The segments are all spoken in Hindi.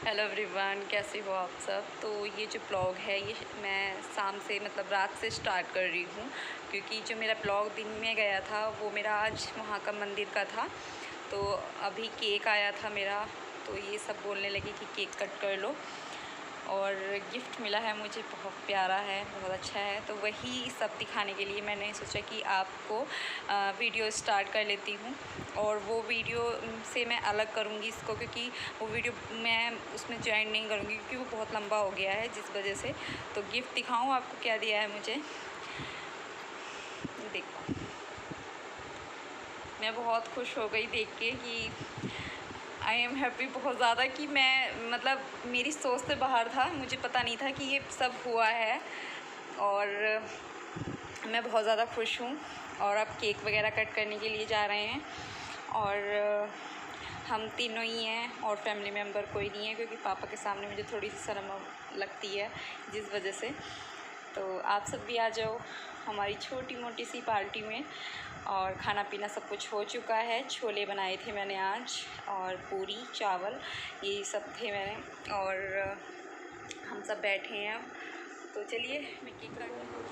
हेलो एवरीवन, कैसे हो आप सब। तो ये जो ब्लॉग है ये मैं शाम से मतलब रात से स्टार्ट कर रही हूँ, क्योंकि जो मेरा ब्लॉग दिन में गया था वो मेरा आज वहाँ का मंदिर का था। तो अभी केक आया था मेरा, तो ये सब बोलने लगे कि केक कट कर लो, और गिफ्ट मिला है मुझे, बहुत प्यारा है, बहुत अच्छा है। तो वही सब दिखाने के लिए मैंने सोचा कि आपको वीडियो स्टार्ट कर लेती हूँ, और वो वीडियो से मैं अलग करूँगी इसको, क्योंकि वो वीडियो मैं उसमें ज्वाइन नहीं करूँगी क्योंकि वो बहुत लंबा हो गया है, जिस वजह से। तो गिफ्ट दिखाऊँ आपको क्या दिया है मुझे, देखो। मैं बहुत खुश हो गई देख के कि आई एम हैप्पी बहुत ज़्यादा, कि मैं मतलब मेरी सोच से बाहर था, मुझे पता नहीं था कि ये सब हुआ है, और मैं बहुत ज़्यादा खुश हूँ। और अब केक वगैरह कट करने के लिए जा रहे हैं, और हम तीनों ही हैं और फैमिली मेम्बर कोई नहीं है, क्योंकि पापा के सामने मुझे थोड़ी सी शर्म लगती है, जिस वजह से। तो आप सब भी आ जाओ हमारी छोटी मोटी सी पार्टी में। और खाना पीना सब कुछ हो चुका है। छोले बनाए थे मैंने आज, और पूरी चावल यही सब थे मैंने, और हम सब बैठे हैं अब। तो चलिए मैं केक काटती हूँ।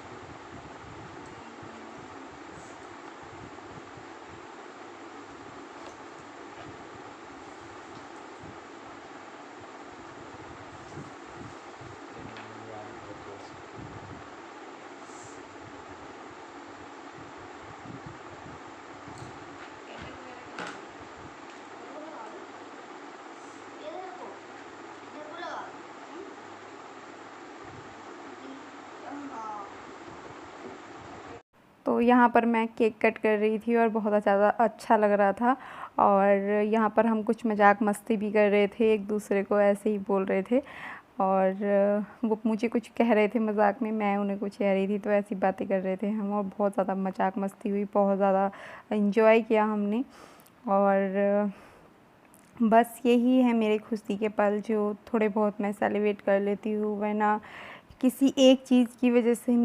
तो यहाँ पर मैं केक कट कर रही थी और बहुत ज़्यादा अच्छा लग रहा था। और यहाँ पर हम कुछ मजाक मस्ती भी कर रहे थे, एक दूसरे को ऐसे ही बोल रहे थे, और वो मुझे कुछ कह रहे थे मजाक में, मैं उन्हें कुछ कह रही थी, तो ऐसी बातें कर रहे थे हम, और बहुत ज़्यादा मजाक मस्ती हुई, बहुत ज़्यादा इन्जॉय किया हमने। और बस यही है मेरे खुशी के पल, जो थोड़े बहुत मैं सेलिब्रेट कर लेती हूँ, वरना किसी एक चीज़ की वजह से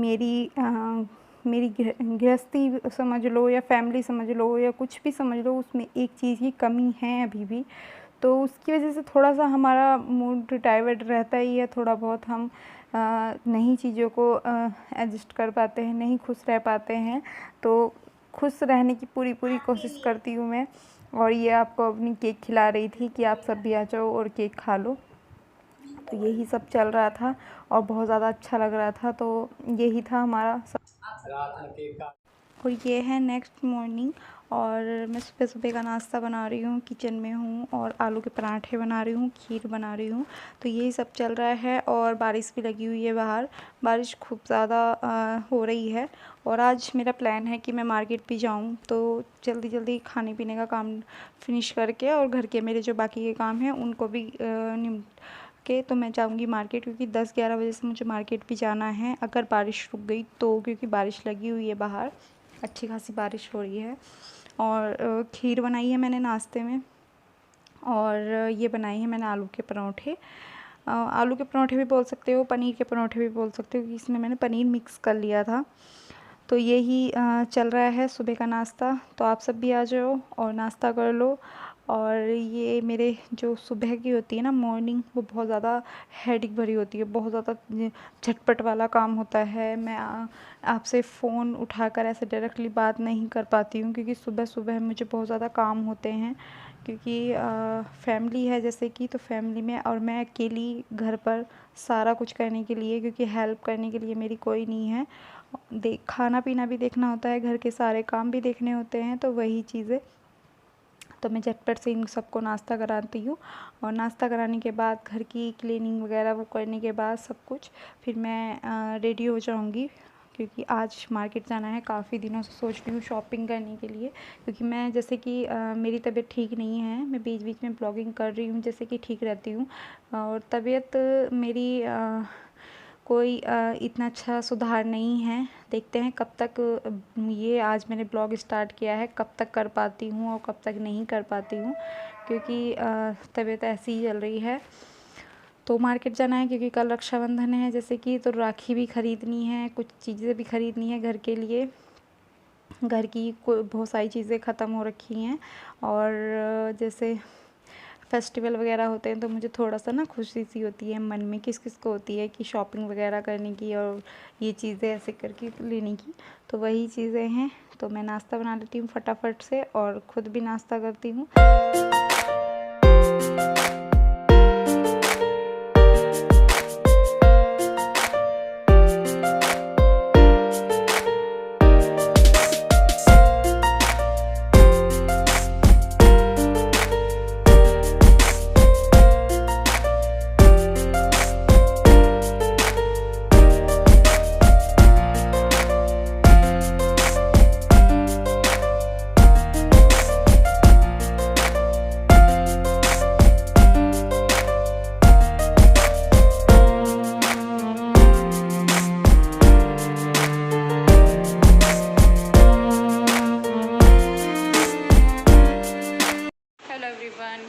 मेरी गृहस्थी समझ लो या फैमिली समझ लो या कुछ भी समझ लो, उसमें एक चीज़ की कमी है अभी भी। तो उसकी वजह से थोड़ा सा हमारा मूड डाइवर्ट रहता ही है, थोड़ा बहुत हम नई चीज़ों को एडजस्ट कर पाते हैं, नहीं खुश रह पाते हैं। तो खुश रहने की पूरी पूरी कोशिश करती हूँ मैं। और ये आपको अपनी केक खिला रही थी कि आप सब भी आ जाओ और केक खा लो। तो यही सब चल रहा था और बहुत ज़्यादा अच्छा लग रहा था। तो यही था हमारा सब। और ये है नेक्स्ट मॉर्निंग, और मैं सुबह सुबह का नाश्ता बना रही हूँ, किचन में हूँ, और आलू के पराठे बना रही हूँ, खीर बना रही हूँ। तो यही सब चल रहा है, और बारिश भी लगी हुई है बाहर, बारिश खूब ज़्यादा हो रही है। और आज मेरा प्लान है कि मैं मार्केट भी जाऊँ, तो जल्दी जल्दी खाने पीने का काम फिनिश करके और घर के मेरे जो बाकी के काम हैं उनको भी निपट के तो मैं जाऊँगी मार्केट, क्योंकि 10-11 बजे से मुझे मार्केट भी जाना है, अगर बारिश रुक गई तो, क्योंकि बारिश लगी हुई है बाहर, अच्छी खासी बारिश हो रही है। और खीर बनाई है मैंने नाश्ते में, और ये बनाई है मैंने आलू के पराठे। आलू के पराठे भी बोल सकते हो, पनीर के पराठे भी बोल सकते हो, क्योंकि इसमें मैंने पनीर मिक्स कर लिया था। तो यही चल रहा है सुबह का नाश्ता। तो आप सब भी आ जाओ और नाश्ता कर लो। और ये मेरे जो सुबह की होती है ना मॉर्निंग, वो बहुत ज़्यादा हेडेक भरी होती है, बहुत ज़्यादा झटपट वाला काम होता है। मैं आपसे फ़ोन उठाकर ऐसे डायरेक्टली बात नहीं कर पाती हूँ, क्योंकि सुबह सुबह मुझे बहुत ज़्यादा काम होते हैं, क्योंकि फैमिली है जैसे कि, तो फैमिली में और मैं अकेली घर पर सारा कुछ करने के लिए, क्योंकि हेल्प करने के लिए मेरी कोई नहीं है। खाना पीना भी देखना होता है, घर के सारे काम भी देखने होते हैं, तो वही चीज़ें। तो मैं झटपट से इन सबको नाश्ता कराती हूँ, और नाश्ता कराने के बाद घर की क्लीनिंग वगैरह वो करने के बाद सब कुछ, फिर मैं रेडी हो जाऊँगी, क्योंकि आज मार्केट जाना है। काफ़ी दिनों से सोच रही हूँ शॉपिंग करने के लिए, क्योंकि मैं जैसे कि मेरी तबीयत ठीक नहीं है, मैं बीच बीच में ब्लॉगिंग कर रही हूँ जैसे कि ठीक रहती हूँ, और तबीयत मेरी कोई इतना अच्छा सुधार नहीं है। देखते हैं कब तक ये आज मैंने ब्लॉग स्टार्ट किया है, कब तक कर पाती हूँ और कब तक नहीं कर पाती हूँ, क्योंकि तबीयत ऐसी ही चल रही है। तो मार्केट जाना है, क्योंकि कल रक्षाबंधन है जैसे कि, तो राखी भी ख़रीदनी है, कुछ चीज़ें भी ख़रीदनी है घर के लिए। घर की बहुत सारी चीज़ें ख़त्म हो रखी हैं, और जैसे फेस्टिवल वगैरह होते हैं तो मुझे थोड़ा सा ना खुशी सी होती है मन में, किस किस को होती है कि शॉपिंग वगैरह करने की और ये चीज़ें ऐसे करके लेने की। तो वही चीज़ें हैं। तो मैं नाश्ता बना लेती हूँ फटाफट से और ख़ुद भी नाश्ता करती हूँ।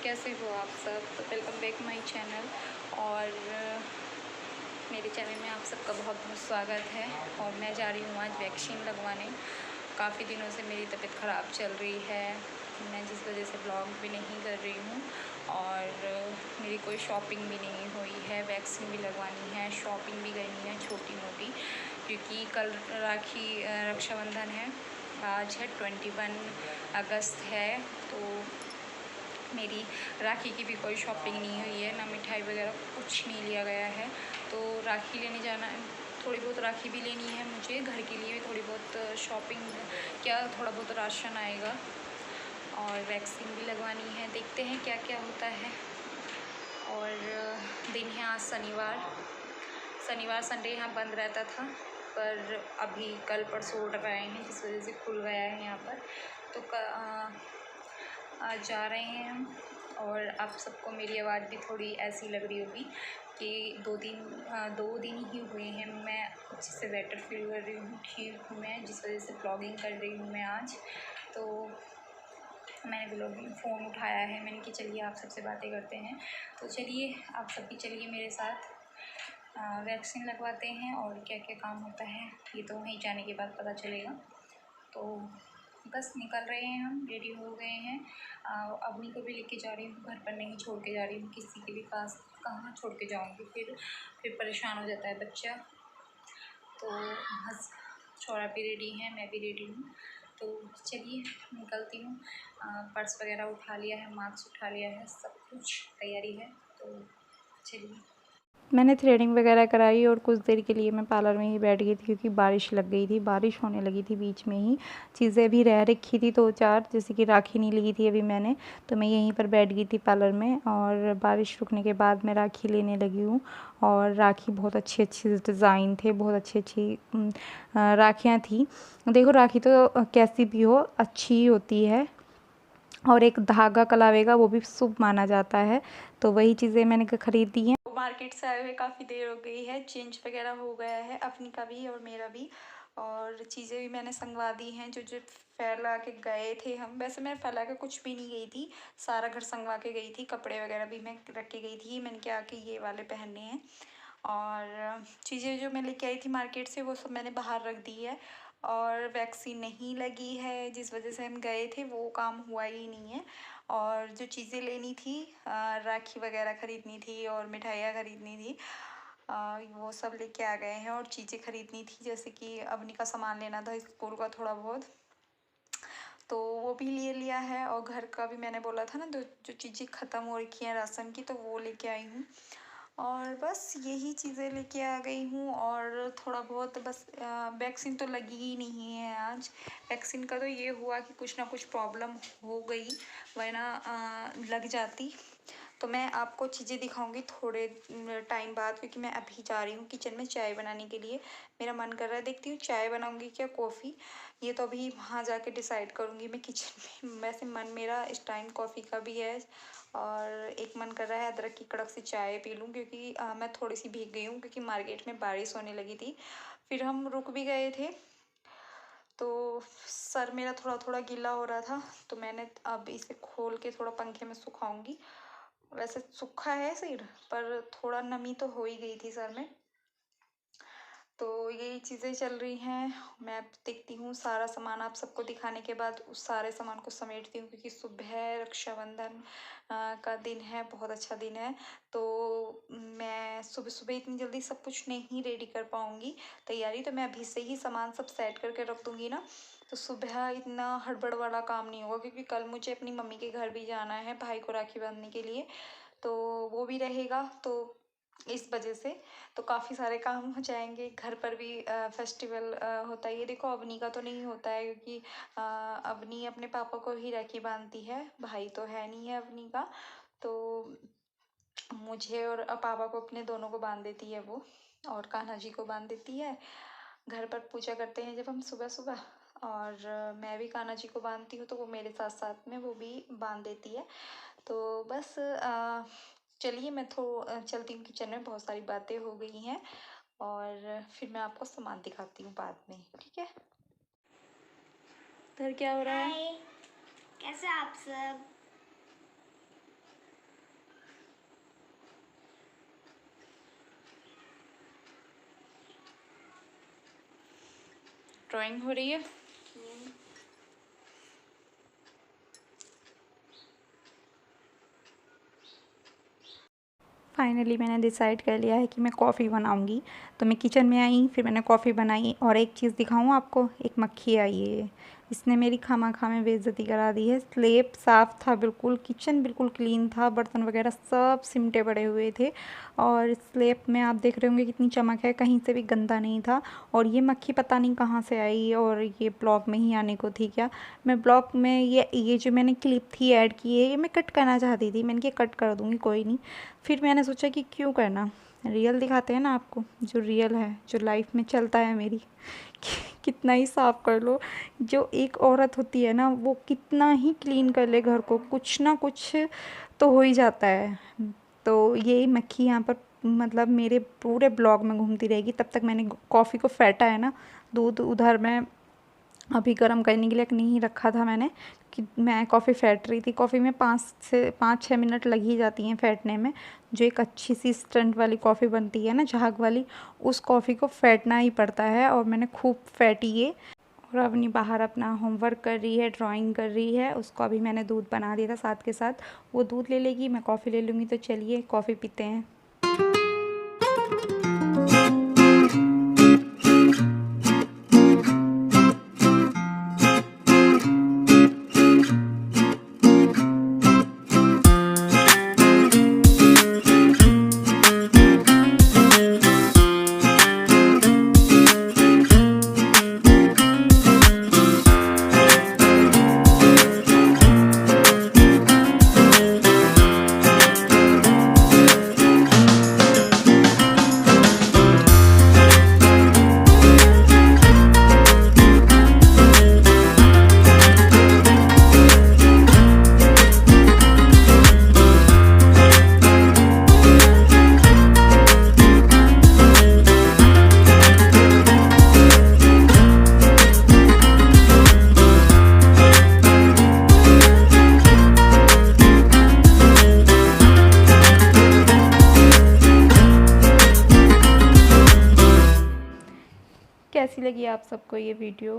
कैसे हो आप सब? तो वेलकम बैक माय चैनल। और मेरे चैनल में आप सबका बहुत बहुत स्वागत है। और मैं जा रही हूँ आज वैक्सीन लगवाने। काफ़ी दिनों से मेरी तबीयत ख़राब चल रही है, मैं जिस वजह से ब्लॉग भी नहीं कर रही हूँ और मेरी कोई शॉपिंग भी नहीं हुई है। वैक्सीन भी लगवानी है, शॉपिंग भी करनी है छोटी मोटी, क्योंकि कल राखी रक्षाबंधन है। आज है 21 अगस्त है, तो मेरी राखी की भी कोई शॉपिंग नहीं हुई है, ना मिठाई वगैरह कुछ नहीं लिया गया है। तो राखी लेने जाना, थोड़ी बहुत राखी भी लेनी है मुझे, घर के लिए भी थोड़ी बहुत शॉपिंग, क्या थोड़ा बहुत राशन आएगा और वैक्सीन भी लगवानी है। देखते हैं क्या क्या होता है। और दिन है आज शनिवार संडे यहाँ बंद रहता था, पर अभी कल परसों ऑर्डर आए हैं जिस वजह से खुल गया है यहाँ पर। तो आज जा रहे हैं हम। और आप सबको मेरी आवाज़ भी थोड़ी ऐसी लग रही होगी कि दो दिन ही हुए हैं, मैं अच्छे से बेटर फील कर रही हूँ, ठीक हूँ मैं, जिस वजह से ब्लॉगिंग कर रही हूँ मैं आज। तो मैंने ब्लॉगिंग फ़ोन उठाया है, मैंने कि चलिए आप सबसे बातें करते हैं। तो चलिए आप सब भी चलिए मेरे साथ, वैक्सीन लगवाते हैं। और क्या क्या काम होता है ये तो वहीं जाने के बाद पता चलेगा। तो बस निकल रहे हैं हम, रेडी हो गए हैं। अवनी को भी लेके जा रही हूँ, घर पर नहीं छोड़ के जा रही हूँ, किसी के भी पास कहाँ छोड़ के जाऊँगी, फिर परेशान हो जाता है बच्चा। तो बस छोरा भी रेडी है, मैं भी रेडी हूँ। तो चलिए निकलती हूँ। पर्स वगैरह उठा लिया है, मास्क उठा लिया है, सब कुछ तैयारी है। तो चलिए, मैंने थ्रेडिंग वगैरह कराई और कुछ देर के लिए मैं पार्लर में ही बैठ गई थी, क्योंकि बारिश लग गई थी, बारिश होने लगी थी बीच में ही। चीज़ें भी रह रखी थी 2-4, जैसे कि राखी नहीं ली थी अभी मैंने, तो मैं यहीं पर बैठ गई थी पार्लर में। और बारिश रुकने के बाद मैं राखी लेने लगी हूँ। और राखी बहुत अच्छी अच्छी डिज़ाइन थे, बहुत अच्छी अच्छी राखियाँ थी। देखो राखी तो कैसी भी हो अच्छी ही होती है, और एक धागा कलावे वो भी शुभ माना जाता है। तो वही चीज़ें मैंने ख़रीद दी हैं। मार्केट से आए हुए काफ़ी देर हो गई है, चेंज वगैरह हो गया है अपनी का भी और मेरा भी। और चीज़ें भी मैंने संगवा दी हैं जो जो फैला के गए थे हम। वैसे मैं फैला के कुछ भी नहीं गई थी, सारा घर संगवा के गई थी। कपड़े वगैरह भी मैं रख के गई थी, मैंने क्या कि ये वाले पहनने हैं। और चीज़ें जो मैं लेके आई थी मार्केट से वो सब मैंने बाहर रख दी है। और वैक्सीन नहीं लगी है जिस वजह से हम गए थे, वो काम हुआ ही नहीं है। और जो चीज़ें लेनी थी, राखी वगैरह ख़रीदनी थी और मिठाइयाँ ख़रीदनी थी, वो सब लेके आ गए हैं। और चीज़ें ख़रीदनी थी, जैसे कि अवनी का सामान लेना था स्कूल का थोड़ा बहुत, तो वो भी ले लिया है। और घर का भी मैंने बोला था ना, जो चीज़ें ख़त्म हो रखी हैं राशन की, तो वो लेके आई हूँ। और बस यही चीज़ें लेके आ गई हूँ। और थोड़ा बहुत बस, वैक्सीन तो लगी ही नहीं है आज। वैक्सीन का तो ये हुआ कि कुछ ना कुछ प्रॉब्लम हो गई, वरना लग जाती। तो मैं आपको चीज़ें दिखाऊंगी थोड़े टाइम बाद, क्योंकि मैं अभी जा रही हूँ किचन में चाय बनाने के लिए। मेरा मन कर रहा है, देखती हूँ चाय बनाऊंगी क्या कॉफ़ी, ये तो अभी वहाँ जाके डिसाइड करूँगी मैं किचन में। वैसे मन मेरा इस टाइम कॉफ़ी का भी है, और एक मन कर रहा है अदरक की कड़क सी चाय पी लूँ, क्योंकि मैं थोड़ी सी भीग गई हूँ, क्योंकि मार्केट में बारिश होने लगी थी। फिर हम रुक भी गए थे, तो सर मेरा थोड़ा थोड़ा गीला हो रहा था, तो मैंने अब इसे खोल के थोड़ा पंखे में सुखाऊंगी। वैसे सूखा है सिर, पर थोड़ा नमी तो हो ही गई थी सर में। तो यही चीज़ें चल रही हैं। मैं अब देखती हूँ, सारा सामान आप सबको दिखाने के बाद उस सारे सामान को समेटती हूँ, क्योंकि सुबह रक्षाबंधन का दिन है, बहुत अच्छा दिन है। तो मैं सुबह सुबह इतनी जल्दी सब कुछ नहीं रेडी कर पाऊँगी तैयारी, तो मैं अभी से ही सामान सब सेट करके रख दूँगी ना, तो सुबह इतना हड़बड़ वाला काम नहीं होगा, क्योंकि कल मुझे अपनी मम्मी के घर भी जाना है भाई को राखी बांधने के लिए, तो वो भी रहेगा। तो इस वजह से तो काफ़ी सारे काम हो जाएंगे। घर पर भी फेस्टिवल होता है। ये देखो, अवनी का तो नहीं होता है, क्योंकि अवनी अपने पापा को ही राखी बांधती है, भाई तो है नहीं है अवनी का। तो मुझे और पापा को, अपने दोनों को बांध देती है वो, और कान्हा जी को बांध देती है। घर पर पूजा करते हैं जब हम सुबह सुबह, और मैं भी कान्हा जी को बांधती हूँ, तो वो मेरे साथ साथ में वो भी बांध देती है। तो बस चलिए, मैं चलती हूँ किचन में, बहुत सारी बातें हो गई हैं, और फिर मैं आपको सामान दिखाती हूँ बाद में, ठीक है। इधर क्या हो रहा है? हाय, कैसे आप सब? ड्राइंग हो रही है। फाइनली मैंने डिसाइड कर लिया है कि मैं कॉफ़ी बनाऊंगी। तो मैं किचन में आई, फिर मैंने कॉफ़ी बनाई, और एक चीज़ दिखाऊं आपको, एक मक्खी आई है, इसने मेरी खामा खा में बेइज्जती करा दी है। स्लेब साफ़ था बिल्कुल, किचन बिल्कुल क्लीन था, बर्तन वगैरह सब सिमटे पड़े हुए थे, और स्लेब में आप देख रहे होंगे कितनी चमक है, कहीं से भी गंदा नहीं था। और ये मक्खी पता नहीं कहाँ से आई, और ये ब्लॉग में ही आने को थी क्या। मैं ब्लॉग में ये जो मैंने क्लिप थी ऐड की है, ये मैं कट करना चाहती थी, मैंने कहा कट कर दूँगी, कोई नहीं। फिर मैंने सोचा कि क्यों करना, रियल दिखाते हैं ना आपको, जो रियल है, जो लाइफ में चलता है मेरी। कितना ही साफ़ कर लो, जो एक औरत होती है ना, वो कितना ही क्लीन कर ले घर को, कुछ ना कुछ तो हो ही जाता है। तो ये मक्खी यहाँ पर मतलब मेरे पूरे ब्लॉग में घूमती रहेगी। तब तक मैंने कॉफ़ी को फेंटा है ना, दूध उधर मैं अभी गर्म करने के लिए नहीं रखा था मैंने, कि मैं कॉफ़ी फेंट रही थी। कॉफ़ी में 5 से 6 मिनट लग ही जाती हैं फेंटने में। जो एक अच्छी सी स्टंट वाली कॉफ़ी बनती है ना, झाग वाली, उस कॉफ़ी को फेंटना ही पड़ता है, और मैंने खूब फेंटी ये। और अपनी बाहर अपना होमवर्क कर रही है, ड्राइंग कर रही है, उसको अभी मैंने दूध बना दिया था साथ के साथ, वो दूध ले लेगी, मैं कॉफ़ी ले लूँगी। तो चलिए कॉफ़ी पीते हैं। कैसी लगी आप सबको ये वीडियो,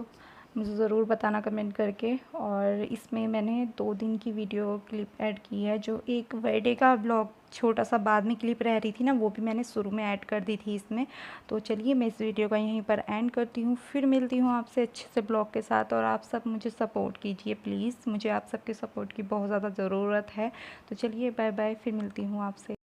मुझे ज़रूर बताना कमेंट करके। और इसमें मैंने 2 दिन की वीडियो क्लिप ऐड की है, जो एक बर्थडे का ब्लॉग छोटा सा बाद में क्लिप रह रही थी ना, वो भी मैंने शुरू में ऐड कर दी थी इसमें। तो चलिए मैं इस वीडियो का यहीं पर एंड करती हूँ, फिर मिलती हूँ आपसे अच्छे से ब्लॉग के साथ। और आप सब मुझे सपोर्ट कीजिए प्लीज़, मुझे आप सबके सपोर्ट की बहुत ज़्यादा ज़रूरत है। तो चलिए बाय बाय, फिर मिलती हूँ आपसे।